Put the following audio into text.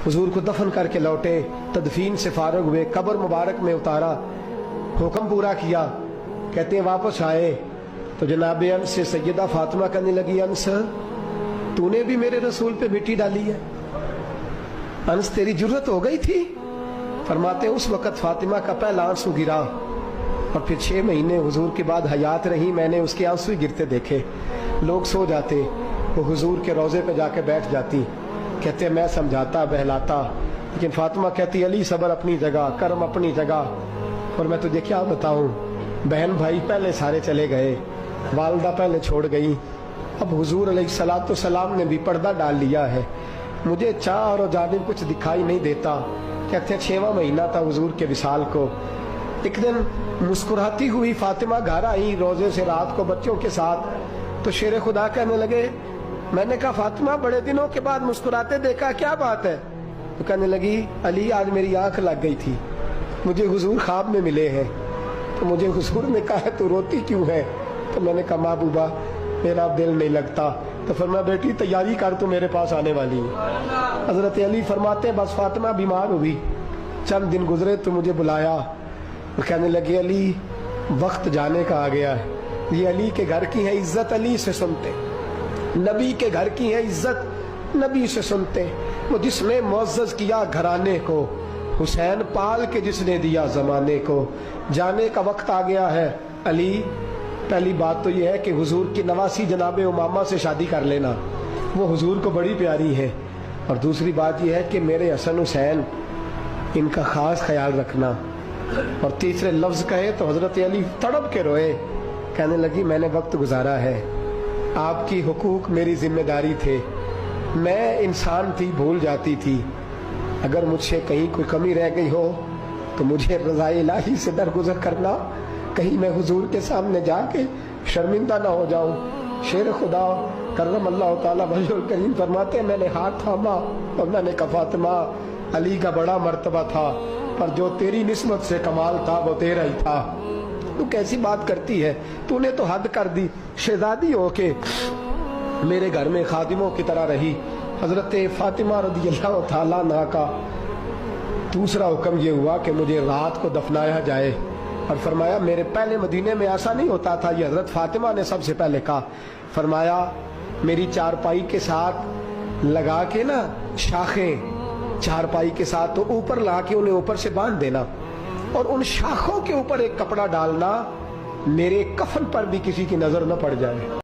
हुजूर को दफन करके लौटे, तदफीन से फारग हुए, कब्र मुबारक में उतारा, हुक्म पूरा किया। कहते हैं वापस आए तो जनाब अनस से सैयदा फातिमा कहने लगी, अनस तूने भी मेरे रसूल पे मिट्टी डाली है, अनस तेरी जुर्रत हो गई थी। फरमाते उस वक़्त फातिमा का पहला आंसू गिरा और फिर 6 महीने हुजूर के बाद हयात रही, मैंने उसके आंसू ही गिरते देखे। लोग सो जाते, वो हुजूर के रोज़े पे जाके बैठ जाती। कहते मैं समझाता बहलाता, लेकिन फातिमा कहती अली सब्र अपनी जगह, कर्म अपनी जगह। और मैं तुझे क्या बताऊं, बहन भाई पहले सारे चले गए, वालदा पहले छोड़ गई, अब हुजूर अलैहिस्सलातु सलाम ने भी पर्दा डाल लिया है, मुझे चाह और जानिब कुछ दिखाई नहीं देता। कहते 6वां महीना था हुजूर के विसाल को। एक दिन मुस्कुराती हुई फातिमा घर आई रोजे से रात को बच्चों के साथ, तो शेर खुदा कहने लगे, मैंने कहा फातिमा बड़े दिनों के बाद मुस्कुराते देखा, क्या बात है? तो कहने लगी अली आज मेरी आंख लग गई थी, मुझे हुजूर ख्वाब में मिले हैं, तो मुझे हुजूर ने कहा तू रोती क्यों है? तो मैंने कहा महबूबा मेरा दिल नहीं लगता। तो फरमाया बेटी तैयारी कर, तू मेरे पास आने वाली है। हजरत अली फरमाते बस फातिमा बीमार हुई, चंद दिन गुजरे तो मुझे बुलाया और कहने लगे अली वक्त जाने का आ गया है, ये अली के घर की है इज्जत अली से सुनते, नबी के घर की है इज्जत नबी से सुनते। वो जिसने मुअज़्ज़ज़ किया घराने को, हुसैन पाल के जिसने दिया जमाने को, जाने का वक्त आ गया है अली। पहली बात तो यह है कि हुजूर की नवासी जनाब उमामा से शादी कर लेना, वो हुजूर को बड़ी प्यारी है। और दूसरी बात यह है कि मेरे हसन हुसैन इनका खास ख्याल रखना। और तीसरे लफ्ज कहे तो हजरत अली तड़प के रोए, कहने लगी मैंने वक्त गुजारा है, आपकी हुकूक मेरी जिम्मेदारी थे, मैं इंसान थी भूल जाती थी, अगर मुझसे कहीं कोई कमी रह गई हो तो मुझे रज़ाए इलाही से दरगुजर करना, कहीं मैं हुजूर के सामने जाके शर्मिंदा ना हो जाऊं। शेर खुदा करम अल्लाह ताला वजहुल करीम फरमाते मैंने हाथ थामा और मैंने कहा फातिमा अली का बड़ा मर्तबा था, पर जो तेरी निस्बत से कमाल था वो तेरा ही था। तू कैसी बात करती है, तूने तो हद कर दी, शहजादी होके मेरे घर में खादिमों की तरह रही। हजरत फातिमा रज़ियल्लाहु ताला अन्हा का दूसरा हुक्म ये हुआ कि मुझे रात को दफनाया जाए। और फरमाया मेरे पहले मदीने में ऐसा नहीं होता था, ये हजरत फातिमा ने सबसे पहले कहा। फरमाया मेरी चारपाई के साथ लगा के ना शाखें, चारपाई के साथ तो ऊपर ला के उन्हें ऊपर से बांध देना और उन शाखों के ऊपर एक कपड़ा डालना, मेरे कफन पर भी किसी की नजर न पड़ जाए।